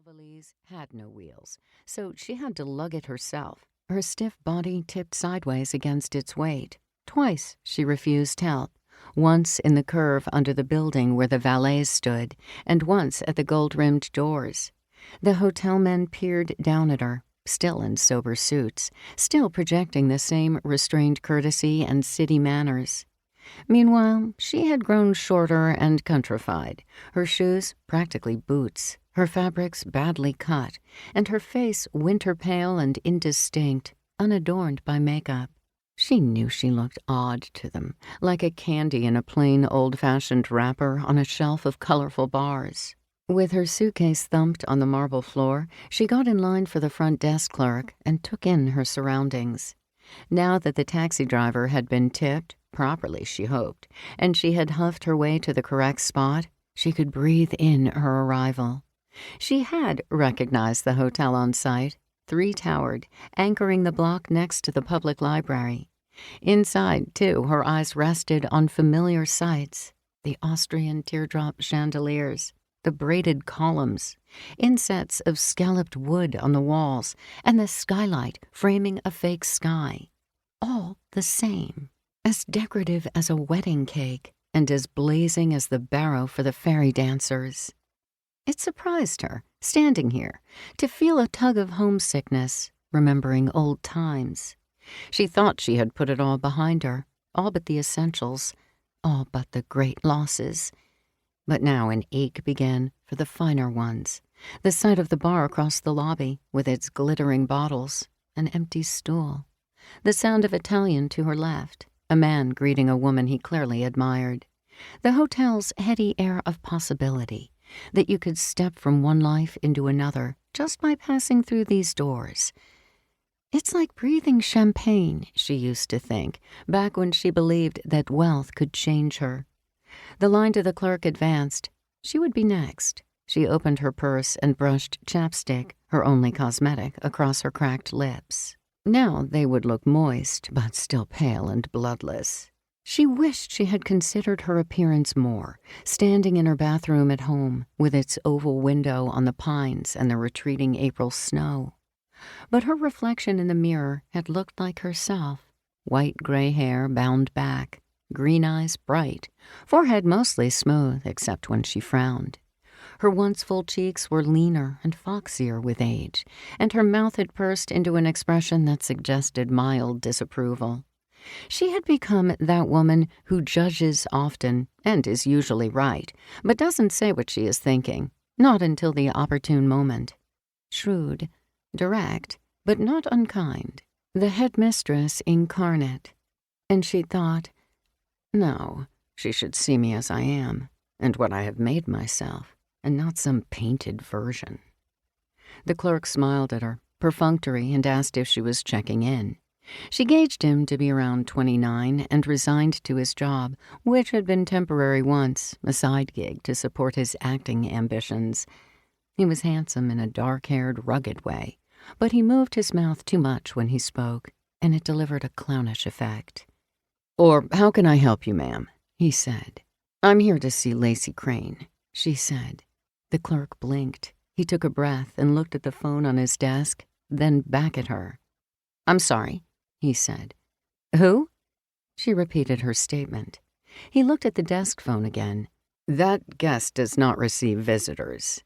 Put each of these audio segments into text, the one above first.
valise had no wheels, so she had to lug it herself, her stiff body tipped sideways against its weight. Twice she refused help, once in the curve under the building where the valets stood, and once at the gold-rimmed doors. The hotel men peered down at her, still in sober suits, still projecting the same restrained courtesy and city manners. Meanwhile, she had grown shorter and countrified, her shoes practically boots, her fabrics badly cut, and her face winter-pale and indistinct, unadorned by makeup. She knew she looked odd to them, like a candy in a plain old-fashioned wrapper on a shelf of colorful bars. With her suitcase thumped on the marble floor, she got in line for the front desk clerk and took in her surroundings. Now that the taxi driver had been tipped, properly she hoped, and she had huffed her way to the correct spot, she could breathe in her arrival. She had recognized the hotel on sight, three-towered, anchoring the block next to the public library. Inside, too, her eyes rested on familiar sights, the Austrian teardrop chandeliers, the braided columns, insets of scalloped wood on the walls, and the skylight framing a fake sky. All the same, as decorative as a wedding cake, and as blazing as the barrow for the fairy dancers. It surprised her, standing here, to feel a tug of homesickness, remembering old times. She thought she had put it all behind her, all but the essentials, all but the great losses. But now an ache began for the finer ones, the sight of the bar across the lobby, with its glittering bottles, an empty stool, the sound of Italian to her left, a man greeting a woman he clearly admired, the hotel's heady air of possibility, that you could step from one life into another just by passing through these doors. It's like breathing champagne, she used to think, back when she believed that wealth could change her. The line to the clerk advanced. She would be next. She opened her purse and brushed chapstick, her only cosmetic, across her cracked lips. Now they would look moist, but still pale and bloodless. She wished she had considered her appearance more, standing in her bathroom at home, with its oval window on the pines and the retreating April snow. But her reflection in the mirror had looked like herself, white gray hair bound back, green eyes bright, forehead mostly smooth except when she frowned. Her once full cheeks were leaner and foxier with age, and her mouth had pursed into an expression that suggested mild disapproval. She had become that woman who judges often and is usually right, but doesn't say what she is thinking, not until the opportune moment. Shrewd, direct, but not unkind, the headmistress incarnate. And she thought, no, she should see me as I am, and what I have made myself, and not some painted version. The clerk smiled at her, perfunctory, and asked if she was checking in. She gauged him to be around 29 and resigned to his job, which had been temporary once, a side gig to support his acting ambitions. He was handsome in a dark-haired, rugged way, but he moved his mouth too much when he spoke, and it delivered a clownish effect. "Or how can I help you, ma'am?" he said. "I'm here to see Lacey Crane," she said. The clerk blinked. He took a breath and looked at the phone on his desk, then back at her. "I'm sorry," he said. "Who?" She repeated her statement. He looked at the desk phone again. "That guest does not receive visitors."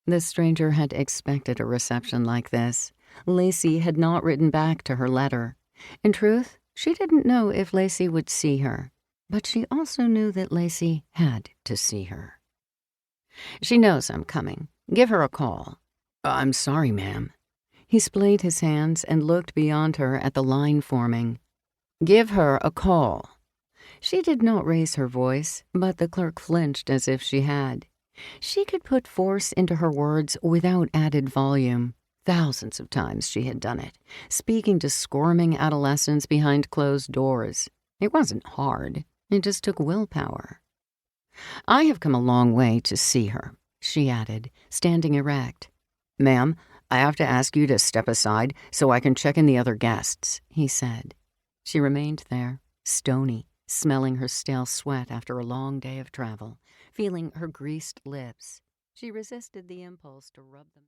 The stranger had expected a reception like this. Lacey had not written back to her letter. In truth, she didn't know if Lacey would see her, but she also knew that Lacey had to see her. "She knows I'm coming. Give her a call." "I'm sorry, ma'am." He splayed his hands and looked beyond her at the line forming. "Give her a call." She did not raise her voice, but the clerk flinched as if she had. She could put force into her words without added volume. Thousands of times she had done it, speaking to squirming adolescents behind closed doors. It wasn't hard. It just took willpower. "I have come a long way to see her," she added, standing erect. "Ma'am, I have to ask you to step aside so I can check in the other guests," he said. She remained there, stony, smelling her stale sweat after a long day of travel, feeling her greased lips. She resisted the impulse to rub them.